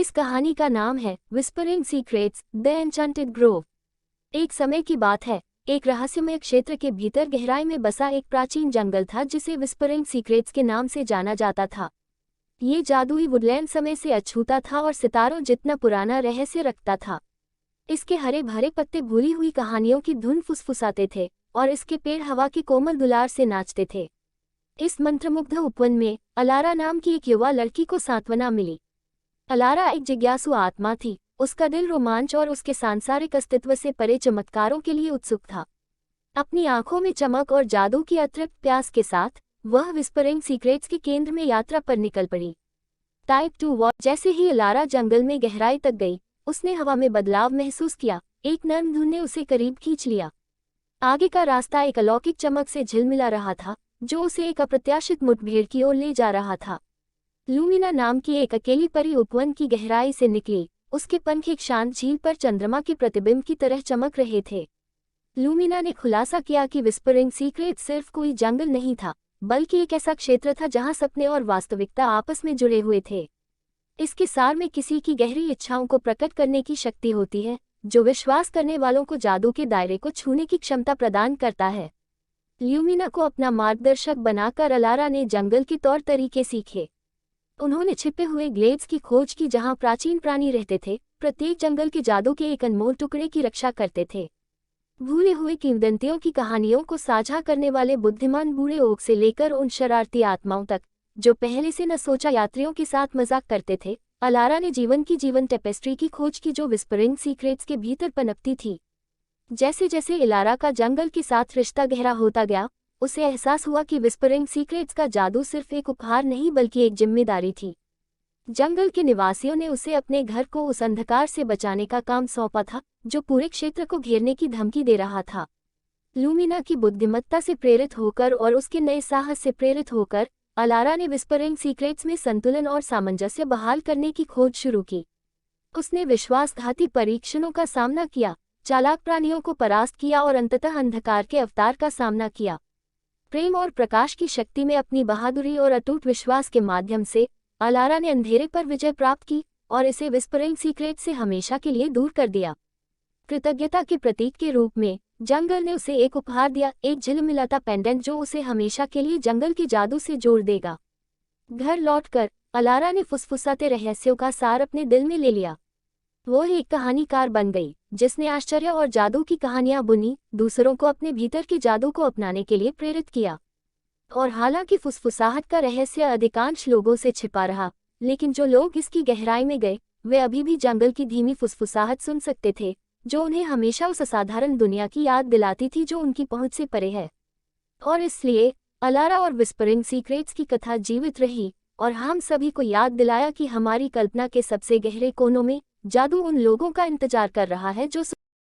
इस कहानी का नाम है whispering secrets the enchanted Grove. एक समय की बात है, एक रहस्यमय क्षेत्र के भीतर गहराई में बसा एक प्राचीन जंगल था जिसे विस्परिंग सीक्रेट्स के नाम से जाना जाता था। ये जादुई वुडलैंड समय से अछूता था और सितारों जितना पुराना रहस्य रखता था। इसके हरे भरे पत्ते भूली हुई कहानियों की धुन फुसफुसाते थे और इसके पेड़ हवा की कोमल दुलार से नाचते थे। इस मंत्रमुग्ध उपवन में अलारा नाम की एक युवा लड़की को सांत्वना मिली। अलारा एक जिज्ञासु आत्मा थी, उसका दिल रोमांच और उसके सांसारिक अस्तित्व से परे चमत्कारों के लिए उत्सुक था। अपनी आंखों में चमक और जादू की अतृप्त प्यास के साथ वह विस्परिंग सीक्रेट्स के केंद्र में यात्रा पर निकल पड़ी। Type 2 war. जैसे ही अलारा जंगल में गहराई तक गई, उसने हवा में बदलाव महसूस किया। एक नर्म धुन ने उसे करीब खींच लिया। आगे का रास्ता एक अलौकिक चमक से झिलमिला रहा था, जो उसे एक अप्रत्याशित मुठभेड़ की ओर ले जा रहा था। लूमिना नाम की एक अकेली परी उपवन की गहराई से निकली। उसके पंख एक शांत झील पर चंद्रमा के प्रतिबिंब की तरह चमक रहे थे। लूमिना ने खुलासा किया कि विस्परिंग सीक्रेट सिर्फ कोई जंगल नहीं था, बल्कि एक ऐसा क्षेत्र था जहां सपने और वास्तविकता आपस में जुड़े हुए थे। इसके सार में किसी की गहरी इच्छाओं को प्रकट करने की शक्ति होती है, जो विश्वास करने वालों को जादू के दायरे को छूने की क्षमता प्रदान करता है। लूमिना को अपना मार्गदर्शक बनाकर अलारा ने जंगल के तौर तरीके सीखे। उन्होंने छिपे हुए ग्लेड्स की खोज की जहां प्राचीन प्राणी रहते थे, प्रत्येक जंगल के जादू के एक अनमोल टुकड़े की रक्षा करते थे। भूले हुए किंवदंतियों की कहानियों को साझा करने वाले बुद्धिमान बूढ़े ओक से लेकर उन शरारती आत्माओं तक, जो पहले से न सोचा यात्रियों के साथ मजाक करते थे, अलारा ने जीवन टेपेस्ट्री की खोज की जो विस्परिंग सीक्रेट्स के भीतर पनपती थी। जैसे जैसे अलारा का जंगल के साथ रिश्ता गहरा होता गया, उसे एहसास हुआ कि विस्परिंग सीक्रेट्स का जादू सिर्फ एक उपहार नहीं बल्कि एक जिम्मेदारी थी। जंगल के निवासियों ने उसे अपने घर को उस अंधकार से बचाने का काम सौंपा था, जो पूरे क्षेत्र को घेरने की धमकी दे रहा था। लूमिना की बुद्धिमत्ता से प्रेरित होकर और उसके नए साहस से प्रेरित होकर अलारा ने विस्परिंग सीक्रेट्स में संतुलन और सामंजस्य बहाल करने की खोज शुरू की। उसने विश्वासघाती परीक्षणों का सामना किया, चालाक प्राणियों को परास्त किया और अंततः अंधकार के अवतार का सामना किया। प्रेम और प्रकाश की शक्ति में अपनी बहादुरी और अटूट विश्वास के माध्यम से अलारा ने अंधेरे पर विजय प्राप्त की और इसे विस्परिंग सीक्रेट से हमेशा के लिए दूर कर दिया। कृतज्ञता के प्रतीक के रूप में जंगल ने उसे एक उपहार दिया, एक झिलमिलाता पेंडेंट जो उसे हमेशा के लिए जंगल के जादू से जोड़ देगा। घर लौटकर अलारा ने फुसफुसाते रहस्यों का सार अपने दिल में ले लिया। वो एक कहानीकार बन गई, जिसने आश्चर्य और जादू की कहानियां बुनी, दूसरों को अपने भीतर के जादू को अपनाने के लिए प्रेरित किया। और हालांकि फुसफुसाहट का रहस्य अधिकांश लोगों से छिपा रहा, लेकिन जो लोग इसकी गहराई में गए, वे अभी भी जंगल की धीमी फुसफुसाहट सुन सकते थे, जो उन्हें हमेशा उस असाधारण दुनिया की याद दिलाती थी जो उनकी पहुंच से परे है। और इसलिए अलारा और विस्परिंग सीक्रेट्स की कथा जीवित रही और हम सभी को याद दिलाया कि हमारी कल्पना के सबसे गहरे कोनों में जादू उन लोगों का इंतजार कर रहा है जो